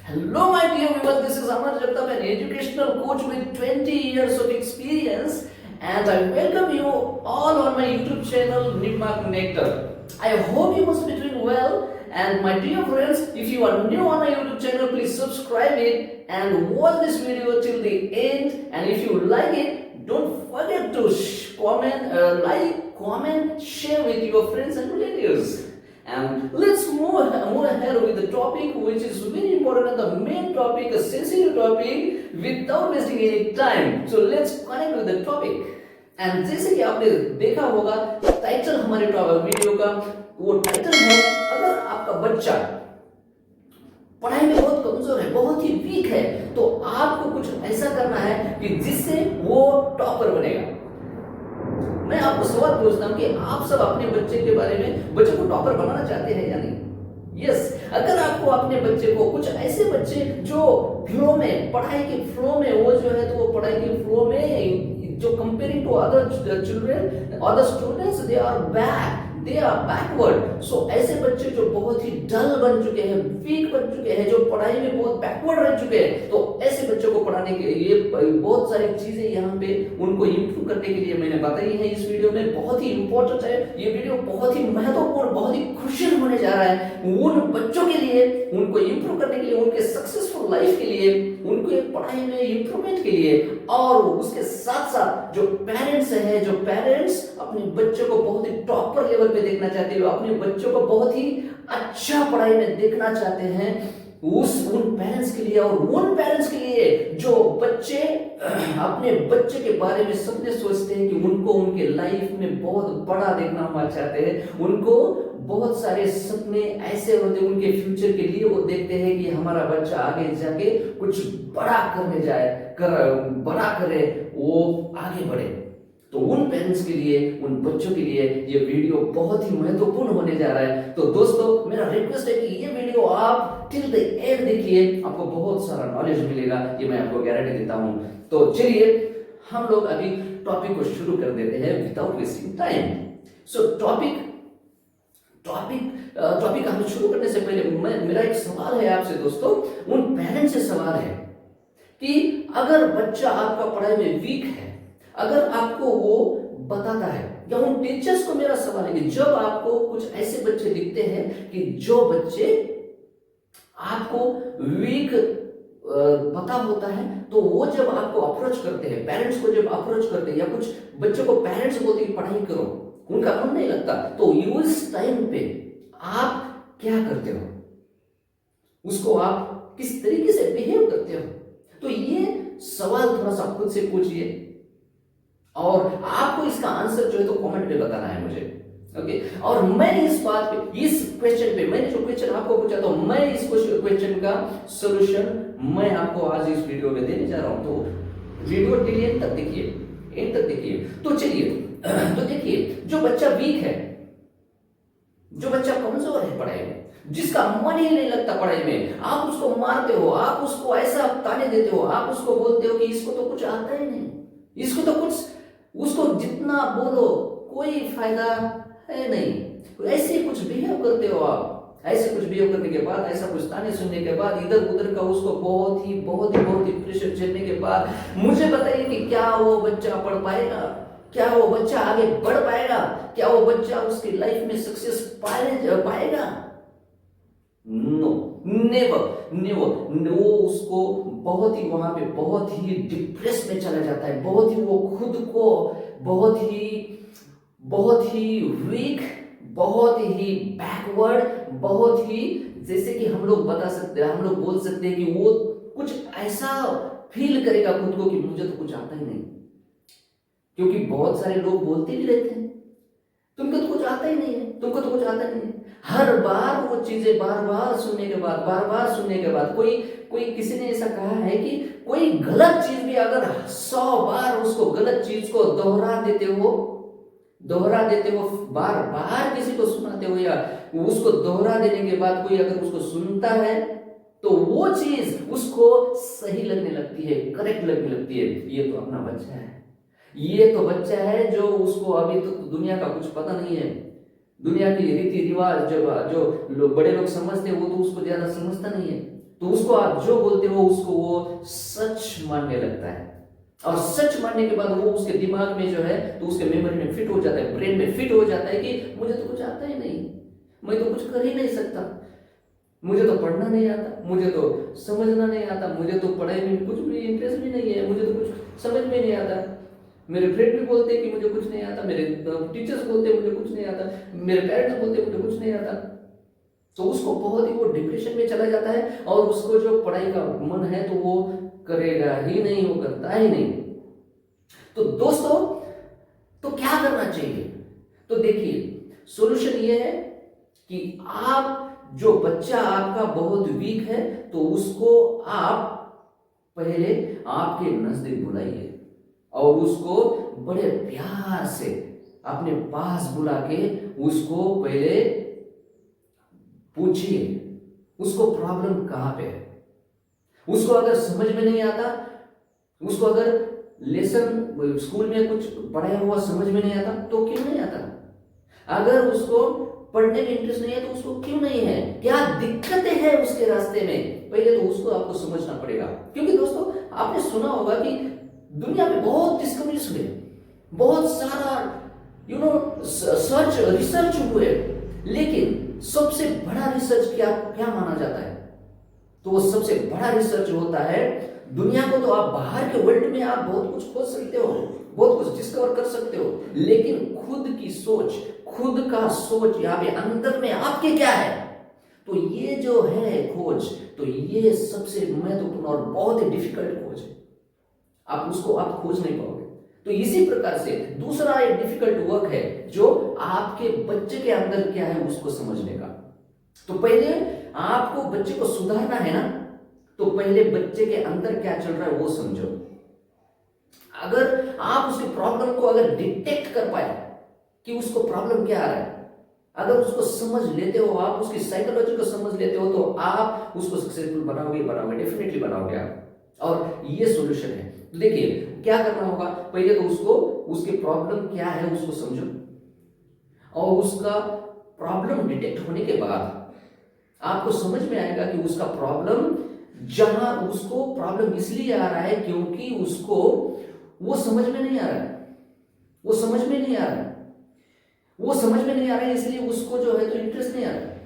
Hello, my dear viewers. This is Amar Jagtap, an educational coach with 20 years of experience, and I welcome you all on my YouTube channel, Nipmark Nectar. I hope you must be doing well. And my dear friends, if you are new on my YouTube channel, please subscribe it and watch this video till the end. And if you like it, don't forget to comment, share with your friends and relatives. And let's move ahead with the topic, which is very important and the main topic, a sensitive topic, without wasting any time. So let's connect with the topic. And जैसे कि आपने देखा होगा title हमारे video का, वो title है अगर आपका बच्चा पढ़ाई में बहुत कमजोर है, बहुत ही वीक है, तो आपको कुछ ऐसा करना है कि जिससे वो टॉपर बनेगा। मैं आपको सवाल पूछता हूं कि आप सब अपने बच्चे के बारे में बच्चे को टॉपर बनाना चाहते हैं या नहीं? यस, अगर आपको अपने बच्चे को कुछ ऐसे बच्चे जो फ्लो में, पढ़ाई के फ्लो में, वो जो है तो वो पढ़ाई के फ्लो में जो comparing to other children, other students, they are backward. So ऐसे बच्चे जो बहुत ही डल बन चुके हैं, वीक बन चुके हैं, जो पढ़ाई में बहुत बैकवर्ड रह चुके हैं, तो ऐसे बच्चों को पढ़ाने के लिए बहुत सारी चीजें यहाँ पे उनको इंप्रूव करने के लिए मैंने बताई है इस वीडियो में। बहुत ही इंपॉर्टेंट है ये वीडियो, बहुत ही महत्वपूर्ण, बहुत ही क्रूशियल होने जा रहा है उन बच्चों के लिए, उनको इंप्रूव करने के लिए, उनके सक्सेसफुल लाइफ के लिए, उनके पढ़ाई में इंप्रूवमेंट के लिए। और उसके साथ साथ जो पेरेंट्स अपने बच्चों को बहुत ही टॉपर लेवल पे देखना चाहते हैं, अपने बच्चों को बहुत ही अच्छा पढ़ाई में देखना चाहते हैं, उन पेरेंट्स के लिए, और उन पेरेंट्स के लिए जो बच्चे अपने बच्चे के बारे में सपने सोचते हैं कि उनको उनके लाइफ में बहुत बड़ा देखना हुआ चाहते हैं, उनको बहुत सारे सपने ऐसे होते हैं उनके फ्यूचर के लिए, वो देखते हैं कि हमारा बच्चा आगे जाके कुछ बड़ा करने बड़ा करे, वो आगे बढ़े। तो उन पेरेंट्स के लिए, उन बच्चों के लिए ये वीडियो बहुत ही महत्वपूर्ण होने जा रहा है। तो दोस्तों, मेरा रिक्वेस्ट है कि ये वीडियो आप टिल द एंड देखिए, आपको बहुत सारा नॉलेज मिलेगा, ये मैं आपको गारंटी देता हूं। तो चलिए हम लोग अभी टॉपिक को शुरू कर देते हैं विदाउट वेस्टिंग टाइम। सो टॉपिक हम शुरू करने से पहले मेरा एक सवाल है आपसे दोस्तों, उन पेरेंट्स से सवाल है कि अगर बच्चा आपका पढ़ाई में वीक है, अगर आपको वो बताता है, या उन टीचर्स को मेरा सवाल है कि जब आपको कुछ ऐसे बच्चे दिखते हैं कि जो बच्चे आपको वीक पता होता है, तो वो जब आपको अप्रोच करते हैं, पेरेंट्स को जब अप्रोच करते हैं, या कुछ बच्चों को पेरेंट्स बोलते हैं पढ़ाई करो, उनका मन नहीं लगता, तो उस टाइम पे आप क्या करते हो? उसको आप किस तरीके से बिहेव करते हो? तो ये सवाल थोड़ा सा खुद से पूछिए, और आपको इसका आंसर जो है तो कमेंट में बताना है मुझे, ओके? और मैं इस बात पे, इस क्वेश्चन पे, मैंने जो क्वेश्चन आपको पूछा, तो मैं इस क्वेश्चन का सॉल्यूशन मैं आपको आज इस वीडियो में देने जा रहा हूं। तो वीडियो टिल एंड तक देखिए। तो चलिए, तो देखिए, जो बच्चा वीक है, जो बच्चा कमजोर है पढ़ाई में, जिसका मन ही नहीं लगता पढ़ाई में, आप उसको मारते हो, आप उसको ऐसा ताने देते हो, आप उसको बोलते हो कि इसको तो कुछ आता ही नहीं, इसको तो कुछ, उसको जितना बोलो कोई फायदा है नहीं, ऐसे कुछ बिहेव करते हो आप। ऐसे कुछ बिहेव करने के बाद, ऐसा कुछ ताने सुनने के बाद, इधर उधर का उसको बहुत ही प्रेशर झेलने के बाद, मुझे बताइए कि क्या वो बच्चा पढ़ पाएगा? क्या वो बच्चा आगे बढ़ पाएगा? क्या वो बच्चा उसकी लाइफ में सक्सेस पाएगा? No, never. वो उसको बहुत ही, वहां पे बहुत ही डिप्रेस में चला जाता है, बहुत ही वो खुद को बहुत ही वीक, बहुत ही बैकवर्ड, बहुत ही, जैसे कि हम लोग बोल सकते हैं कि वो कुछ ऐसा फील करेगा खुद को कि मुझे तो कुछ आता ही नहीं। क्योंकि बहुत सारे लोग बोलते भी रहते हैं तुमको तो कुछ आता ही नहीं है, तुमको तो कुछ आता ही नहीं। हर बार वो चीजें बार बार सुनने के बाद कोई किसी ने ऐसा कहा है कि कोई गलत चीज भी अगर 100 बार उसको गलत चीज को दोहरा देते हो, बार बार किसी को सुनाते हो, या उसको दोहरा देने के बाद कोई अगर उसको सुनता है, तो वो चीज उसको सही लगने लगती है, करेक्ट लगने लगती है। ये तो अपना बच्चा है, ये तो बच्चा है जो उसको अभी तो दुनिया का कुछ पता नहीं है, दुनिया की रीति रिवाज जो बड़े लोग समझते हैं वो तो उसको ज्यादा समझता नहीं है। तो उसको आप जो बोलते हो उसको वो सच मानने लगता है, और सच मानने के बाद वो उसके दिमाग में जो है तो उसके मेमोरी में फिट हो जाता है, ब्रेन में फिट हो जाता है कि मुझे तो कुछ आता ही नहीं, मैं तो कुछ कर ही नहीं सकता, मुझे तो पढ़ना नहीं आता, मुझे तो समझना नहीं आता, मुझे तो पढ़ाई में कुछ भी इंटरेस्ट भी नहीं है, मुझे तो कुछ समझ में नहीं आता, मेरे फ्रेंड भी बोलते हैं कि मुझे कुछ नहीं आता, मेरे टीचर्स बोलते हैं मुझे कुछ नहीं आता, मेरे पेरेंट्स बोलते हैं मुझे कुछ नहीं आता। तो उसको बहुत ही वो डिप्रेशन में चला जाता है, और उसको जो पढ़ाई का मन है तो वो करेगा ही नहीं, वो करता ही नहीं। तो दोस्तों, तो क्या करना चाहिए? तो देखिए, सॉल्यूशन ये है कि आप, जो बच्चा आपका बहुत वीक है तो उसको आप पहले आपके नजदीक बुलाइए, और उसको बड़े प्यार से अपने पास बुला के उसको पहले पूछिए उसको प्रॉब्लम कहां पे है। उसको अगर समझ में नहीं आता, उसको अगर लेसन स्कूल में कुछ पढ़ाया हुआ समझ में नहीं आता तो क्यों नहीं आता, अगर उसको पढ़ने में इंटरेस्ट नहीं है तो उसको क्यों नहीं है, क्या दिक्कतें हैं उसके रास्ते में, पहले तो उसको आपको समझना पड़ेगा। क्योंकि दोस्तों, आपने सुना होगा कि दुनिया में बहुत डिस्कवरीज हुए, बहुत सारा सर्च रिसर्च हुए, लेकिन सबसे बड़ा रिसर्च क्या क्या माना जाता है? तो वो सबसे बड़ा रिसर्च होता है, दुनिया को तो आप बाहर के वर्ल्ड में आप बहुत कुछ खोज सकते हो, बहुत कुछ डिस्कवर कर सकते हो, लेकिन खुद की सोच, खुद का सोच यहाँ पे अंदर में आपके क्या है, तो ये जो है खोज, तो ये सबसे महत्वपूर्ण और बहुत ही डिफिकल्ट खोज है, आप उसको आप खोज नहीं पाओगे। तो इसी प्रकार से दूसरा एक डिफिकल्ट वर्क है जो आपके बच्चे के अंदर क्या है उसको समझने का। तो पहले आपको बच्चे को सुधारना है ना, तो पहले बच्चे के अंदर क्या चल रहा है वो समझो। अगर आप उसकी प्रॉब्लम को अगर डिटेक्ट कर पाए कि उसको प्रॉब्लम क्या आ रहा है, अगर उसको समझ लेते हो, आप उसकी साइकोलॉजी को समझ लेते हो, तो आप उसको सक्सेसफुल बनाओगे, डेफिनेटली बनाओगे आप। और ये सॉल्यूशन है। देखिए क्या करना होगा, पहले तो उसको उसकी प्रॉब्लम क्या है उसको समझो, और उसका प्रॉब्लम डिटेक्ट होने के बाद आपको समझ में आएगा कि उसका प्रॉब्लम, जहां उसको प्रॉब्लम इसलिए आ रहा है क्योंकि उसको वो समझ में नहीं आ रहा है, वो समझ में नहीं आ रहा है, वो समझ में नहीं आ रहा है, इसलिए उसको जो है तो इंटरेस्ट नहीं आ रहा है।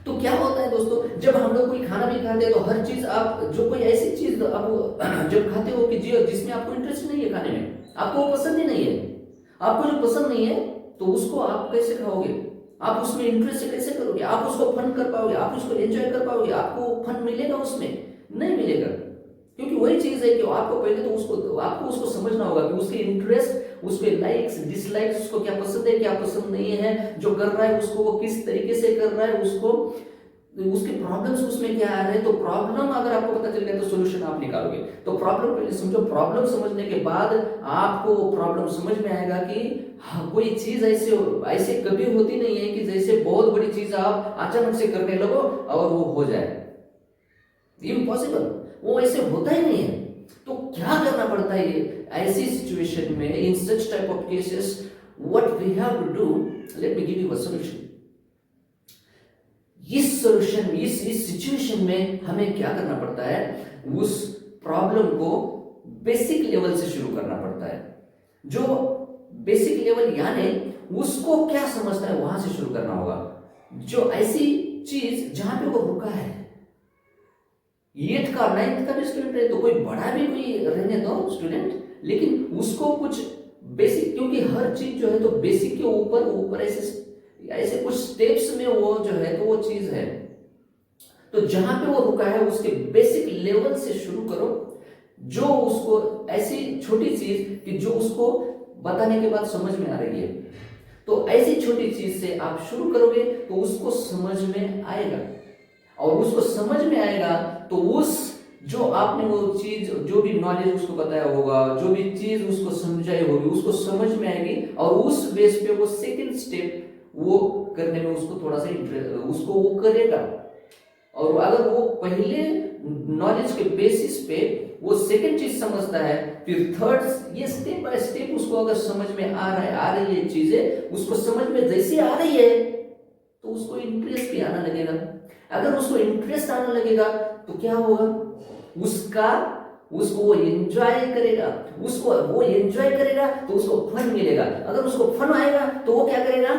तो क्या होता है दोस्तों, जब हम लोग कोई खाना भी खाते हैं तो हर चीज आप, जो कोई ऐसी चीज आप जब खाते हो कि जिसमें आपको इंटरेस्ट नहीं है खाने में, आपको वो पसंद ही नहीं है, आपको जो पसंद नहीं है तो उसको आप कैसे खाओगे, आप उसमें इंटरेस्ट से कैसे करोगे, आप उसको फन कर पाओगे, आप उसको एंजॉय कर पाओगे, आपको फन मिलेगा उसमें? नहीं मिलेगा। क्योंकि वही चीज है कि आपको पहले तो आपको उसको समझना होगा कि उसके इंटरेस्ट, उसके लाइक्स डिसलाइक्स, उसको क्या पसंद है क्या पसंद नहीं है, जो कर रहा है उसको वो किस तरीके से कर रहा है, उसको उसके प्रॉब्लम्स उसमें क्या आ रहे हैं। तो प्रॉब्लम अगर आपको पता चल गया तो सॉल्यूशन आप निकालोगे। तो प्रॉब्लम पहले समझो, प्रॉब्लम समझने के बाद आपको प्रॉब्लम समझ में आएगा कि हाँ, कोई चीज ऐसे कभी होती नहीं है कि जैसे बहुत बड़ी चीज आप अचानक से करने लगो और वो हो जाए, इम्पॉसिबल, वो ऐसे होता ही नहीं है। तो क्या करना पड़ता है ऐसी सिचुएशन में, in such type of cases what we have to do, let me give you a solution. इस सॉल्यूशन, इस सिचुएशन में हमें क्या करना पड़ता है, उस प्रॉब्लम को बेसिक लेवल से शुरू करना पड़ता है। जो बेसिक लेवल यानी उसको क्या समझता है वहां से शुरू करना होगा। जो ऐसी चीज जहां पे वो रुका है, 8th का 9th का भी स्टूडेंट है तो कोई बड़ा भी कोई रहने दो स्टूडेंट, लेकिन उसको कुछ बेसिक, क्योंकि हर चीज जो है तो बेसिक के ऊपर ऐसे कुछ स्टेप्स में वो जो है तो वो चीज है। तो जहां पे वो रुका है उसके बेसिक लेवल से शुरू करो, जो उसको ऐसी छोटी चीज कि जो उसको बताने के बाद समझ में आ रही है, तो ऐसी छोटी चीज से आप शुरू करोगे तो उसको समझ में आएगा, और उसको समझ में आएगा तो उस जो आपने वो चीज, जो भी नॉलेज उसको बताया होगा, जो भी चीज उसको समझाई होगी उसको समझ में आएगी, और उस बेस पे वो सेकंड स्टेप वो करने में उसको थोड़ा सा उसको वो करेगा। और अगर वो पहले नॉलेज के बेसिस पे वो सेकंड चीज समझता है, फिर थर्ड, ये स्टेप बाय स्टेप उसको अगर समझ में आ रही है चीजें, उसको समझ में जैसे आ रही है तो उसको इंटरेस्ट भी आना लगेगा। अगर उसको इंटरेस्ट आने लगेगा तो क्या होगा, उसको वो एंजॉय करेगा, उसको वो एंजॉय करेगा तो उसको फन मिलेगा। अगर उसको फन आएगा तो वो क्या करेगा,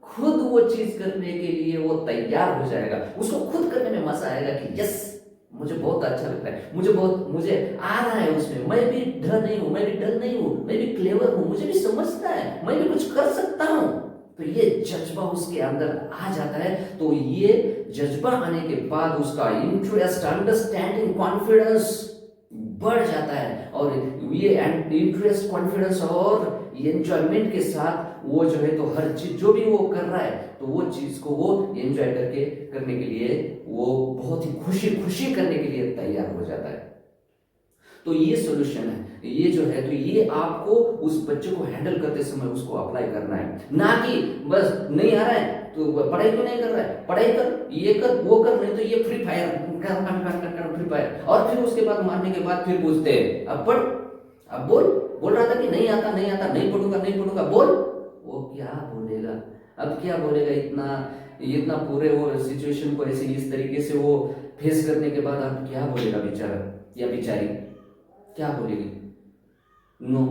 खुद वो चीज करने के लिए वो तैयार हो जाएगा। उसको खुद करने में मजा आएगा कि यस मुझे बहुत अच्छा लगता है, मुझे आ रहा है उसमें, मैं भी डर नहीं हूं, मैं भी क्लेवर हूं, मुझे भी समझता है, मैं भी कुछ कर सकता हूं। तो ये जज्बा उसके अंदर आ जाता है। तो ये जज्बा आने के बाद उसका इंटरेस्ट, अंडरस्टैंडिंग, कॉन्फिडेंस बढ़ जाता है, और ये इंटरेस्ट, कॉन्फिडेंस और एंजॉयमेंट के साथ वो जो है तो हर चीज जो भी वो कर रहा है तो वो चीज को वो एंजॉय करने के लिए वो बहुत ही खुशी करने के लिए तैयार हो जाता है। तो ये सॉल्यूशन है, ये जो है तो ये आपको उस बच्चे को हैंडल करते समय उसको अप्लाई करना है, ना कि बस नहीं आ रहा है तो पढ़ाई क्यों नहीं कर रहा है, पढ़ाई कर, ये कर, वो कर, नहीं तो ये फ्री फायर फ्री फायर, और फिर उसके बाद मारने के बाद फिर पूछते हैं अब पढ़, अब बोल रहा था कि नहीं आता नहीं पढ़ूंगा बोल, वो क्या बोलेगा, अब क्या बोलेगा, इतना पूरे वो सिचुएशन को ऐसे इस तरीके से वो फेस करने के बाद अब क्या बोलेगा बेचारा या बेचारी, क्या बोलेगी, नो,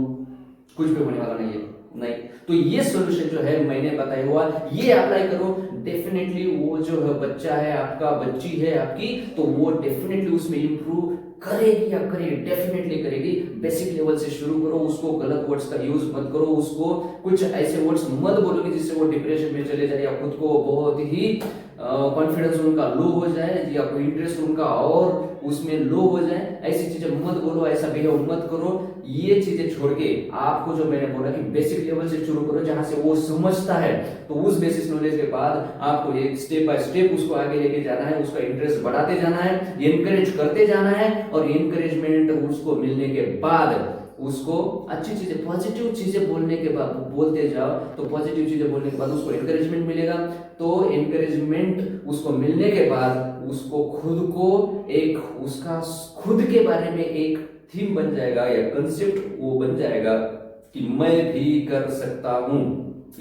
कुछ भी होने वाला नहीं है, नहीं। तो ये सॉल्यूशन जो है मैंने बताया हुआ, ये अप्लाई करो, डेफिनेटली वो जो है बच्चा है आपका, बच्ची है आपकी, तो वो डेफिनेटली उसमें इंप्रूव करेगी या करेगी, डेफिनेटली करेगी। बेसिक लेवल से शुरू करो, उसको गलत वर्ड्स का यूज मत करो, उसको कुछ ऐसे वर्ड्स मत बोलोगे जिससे वो डिप्रेशन में चले जाए या खुद को बहुत ही कॉन्फिडेंस उनका लो हो जाए या कोई इंटरेस्ट उनका और उसमें लो हो जाए, ऐसी चीजें मत बोलो, ऐसा बिहेव मत करो। ये चीजें छोड़ के आपको जो मैंने बोला कि बेसिक लेवल से शुरू करो, जहां से वो समझता है, तो उस बेसिक नॉलेज के बाद आपको एक स्टेप बाय स्टेप उसको आगे लेके जाना है, उसका इंटरेस्ट बढ़ाते जाना है, एनकरेज करते जाना है, और एनकरेजमेंट उसको मिलने के बाद उसको अच्छी चीजें, पॉजिटिव चीजें बोलने के बाद बोलते जाओ, तो पॉजिटिव चीजें बोलने के बाद उसको एनकरेजमेंट मिलेगा, तो एनकरेजमेंट उसको मिलने के बाद उसको खुद को एक उसका खुद के बारे में एक थीम बन जाएगा या कंसेप्ट वो बन जाएगा कि मैं भी कर सकता हूं,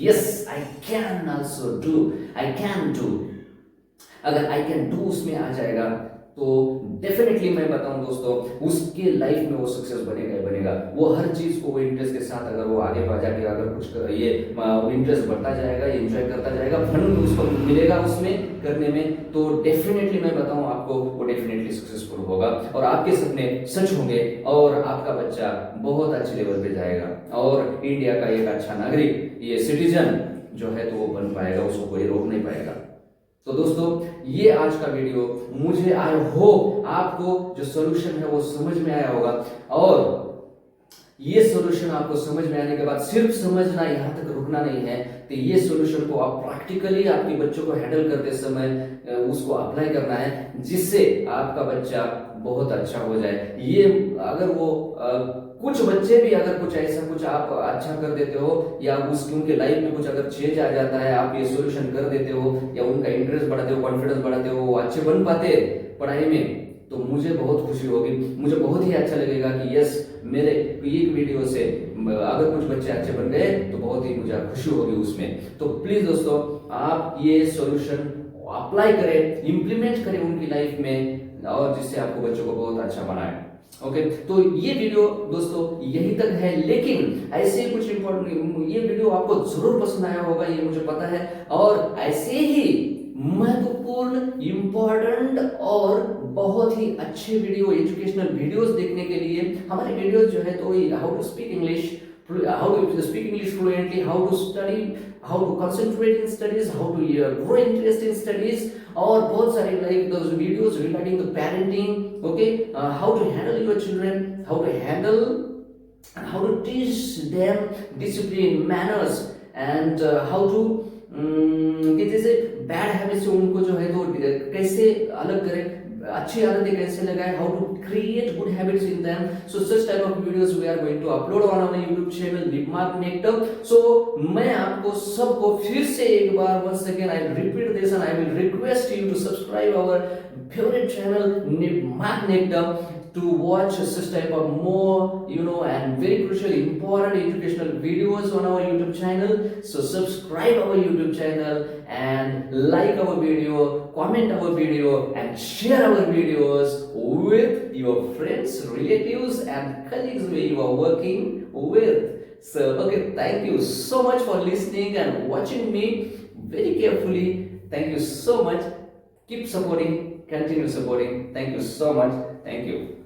yes I can also do, I can do. अगर आई कैन डू उसमें आ जाएगा तो डेफिनेटली मैं बताऊं दोस्तों, उसके लाइफ में वो सक्सेस बनेगा ही बनेगा। वो हर चीज को वो इंटरेस्ट के साथ अगर वो आगे बढ़ जाके अगर कुछ ये इंटरेस्ट बढ़ता जाएगा, एंजॉय करता जाएगा, फन उसको मिलेगा उसमें करने में, तो डेफिनेटली मैं बताऊं आपको वो डेफिनेटली सक्सेसफुल होगा और आपके सपने सच होंगे और आपका बच्चा बहुत अच्छे लेवल पे जाएगा और इंडिया का एक अच्छा नागरिक, ये सिटीजन जो है तो वो बन पाएगा, उसको कोई रोक नहीं पाएगा। तो दोस्तों ये आज का वीडियो, मुझे आई होप आपको जो सॉल्यूशन है वो समझ में आया होगा, और ये सॉल्यूशन आपको समझ में आने के बाद सिर्फ समझना, यहां तक रुकना नहीं है, तो ये सॉल्यूशन को आप प्रैक्टिकली आपके बच्चों को हैंडल करते समय उसको अप्लाई करना है, जिससे आपका बच्चा बहुत अच्छा हो जाए। ये अगर वो कुछ बच्चे भी अगर कुछ ऐसा कुछ आप अच्छा कर देते हो या उनके लाइफ में कुछ अगर चेंज आ जाता है, आप ये सॉल्यूशन कर देते हो या उनका इंटरेस्ट बढ़ाते हो, कॉन्फिडेंस बढ़ाते हो, वो अच्छे बन पाते पढ़ाई में, तो मुझे बहुत खुशी होगी, मुझे बहुत ही अच्छा लगेगा कि यस मेरे एक वीडियो से अगर कुछ बच्चे अच्छे बन गए तो बहुत ही मुझे खुशी होगी उसमें। तो प्लीज दोस्तों आप ये सॉल्यूशन अप्लाई करें, इंप्लीमेंट करें उनकी लाइफ में, और जिससे आपको बच्चों को बहुत अच्छा बनाए। ओके, तो ये वीडियो दोस्तों यही तक है, लेकिन ऐसे कुछ इंपॉर्टेंट, ये वीडियो आपको जरूर पसंद आया होगा, ये मुझे पता है, और ऐसे ही महत्वपूर्ण, इंपॉर्टेंट और बहुत ही अच्छे वीडियो, एजुकेशनल वीडियोस देखने के लिए हमारे वीडियोस जो है तो how to speak English, how to speak English fluently, how to study, how to concentrate in studies, how to grow interest in studies, और बहुत सारे like those videos regarding the parenting, okay, how to handle your children, how to handle and how to teach them discipline, manners, and how to कि जैसे bad habit से उनको जो है तो कैसे अलग करें, अच्छी आदतें कैसे लगाएं, how to create good habits in them. So such type of videos we are going to upload on our YouTube channel निपमार्क नेक्टम। सो मैं आपको सबको फिर से एक बार once again I repeat this and I will request you to subscribe our favorite channel निपमार्क नेक्टम, to watch such type of more, and very crucial, important educational videos on our YouTube channel. So subscribe our YouTube channel and like our video, comment our video, and share our videos with your friends, relatives, and colleagues where you are working with. So, okay, thank you so much for listening and watching me very carefully. Thank you so much. Keep supporting, continue supporting. Thank you so much. Thank you.